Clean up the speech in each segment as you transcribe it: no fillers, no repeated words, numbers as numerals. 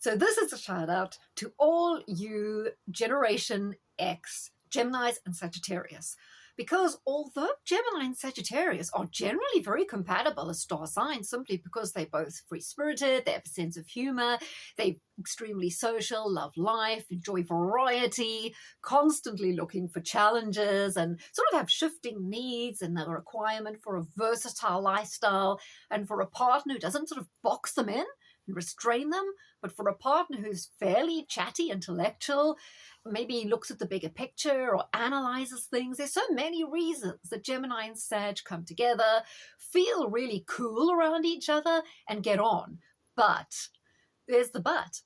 So this is a shout out to all you Generation X, Geminis and Sagittarius. Because although Gemini and Sagittarius are generally very compatible as star signs, simply because they're both free-spirited, they have a sense of humor, they're extremely social, love life, enjoy variety, constantly looking for challenges, and sort of have shifting needs and a requirement for a versatile lifestyle and for a partner who doesn't sort of box them in and restrain them, but for a partner who's fairly chatty, intellectual, maybe looks at the bigger picture or analyzes things. There's so many reasons that Gemini and Sag come together, feel really cool around each other, and get on. But there's the but.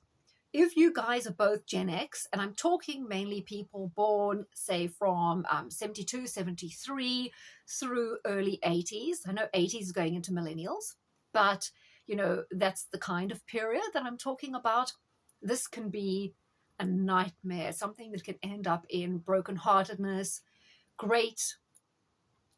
If you guys are both Gen X, and I'm talking mainly people born, say, from 72, 73 through early 80s. I know 80s is going into millennials, but that's the kind of period that I'm talking about. This can be a nightmare, something that can end up in brokenheartedness, great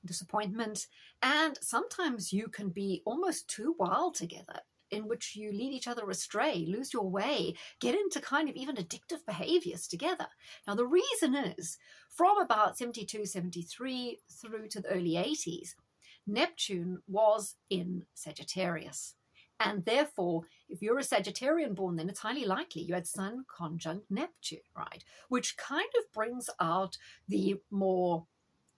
disappointment, and sometimes you can be almost too wild together, in which you lead each other astray, lose your way, get into kind of even addictive behaviors together. Now, the reason is, from about 72, 73 through to the early 80s, Neptune was in Sagittarius. And therefore, if you're a Sagittarian born, then it's highly likely you had Sun conjunct Neptune, right? Which kind of brings out the more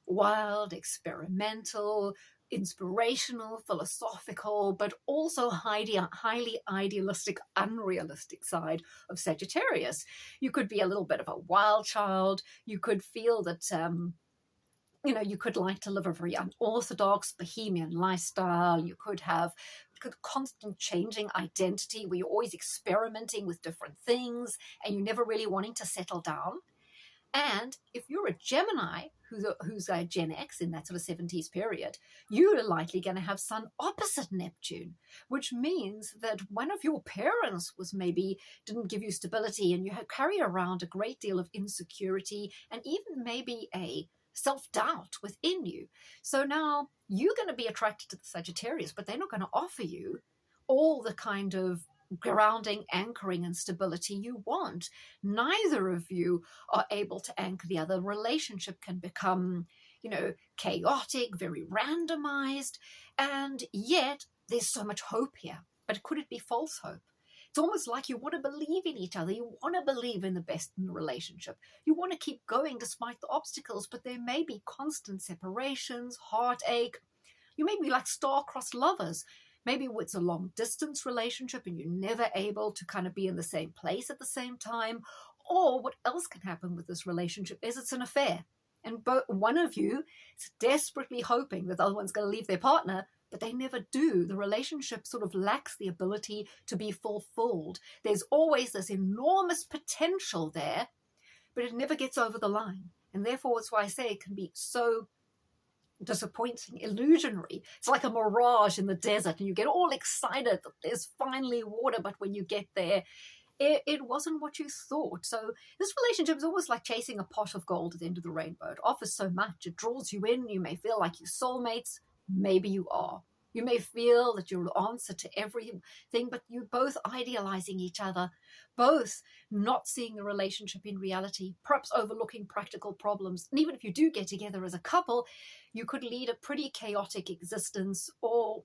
wild, experimental, inspirational, philosophical, but also highly idealistic, unrealistic side of Sagittarius. You could be a little bit of a wild child. You could feel that you could like to live a very unorthodox bohemian lifestyle. You could have constant changing identity where you're always experimenting with different things and you're never really wanting to settle down. And if you're a Gemini who's a Gen X in that sort of 70s period, you're likely going to have Sun opposite Neptune, which means that one of your parents didn't give you stability, and you carry around a great deal of insecurity and even maybe a self-doubt within you. So now you're going to be attracted to the Sagittarius, but they're not going to offer you all the kind of grounding, anchoring, and stability you want. Neither of you are able to anchor the other. Relationship can become, chaotic, very randomized, and yet there's so much hope here. But could it be false hope? It's almost like you want to believe in each other. You want to believe in the best in the relationship. You want to keep going despite the obstacles, but there may be constant separations, heartache. You may be like star-crossed lovers. Maybe it's a long-distance relationship and you're never able to kind of be in the same place at the same time. Or what else can happen with this relationship is it's an affair. And one of you is desperately hoping that the other one's going to leave their partner, but they never do. The relationship sort of lacks the ability to be fulfilled. There's always this enormous potential there, but it never gets over the line. And therefore, it's why I say it can be so disappointing, illusionary. It's like a mirage in the desert, and you get all excited that there's finally water, but when you get there, it wasn't what you thought. So this relationship is almost like chasing a pot of gold at the end of the rainbow. It offers so much. It draws you in. You may feel like you're soulmates. Maybe you are. You may feel that you're the answer to everything, but you're both idealizing each other, both not seeing the relationship in reality, perhaps overlooking practical problems. And even if you do get together as a couple, you could lead a pretty chaotic existence, or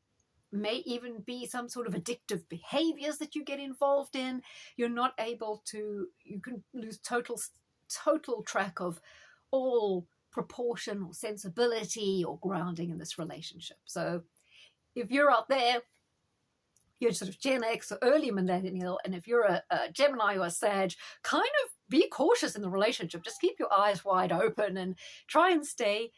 may even be some sort of addictive behaviors that you get involved in. You're not able to, you can lose total track of all proportion or sensibility or grounding in this relationship. So if you're out there, you're sort of Gen X or early millennial, and if you're a Gemini or a Sag, kind of be cautious in the relationship. Just keep your eyes wide open and try and stay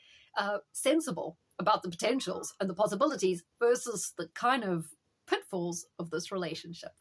sensible about the potentials and the possibilities versus the kind of pitfalls of this relationship.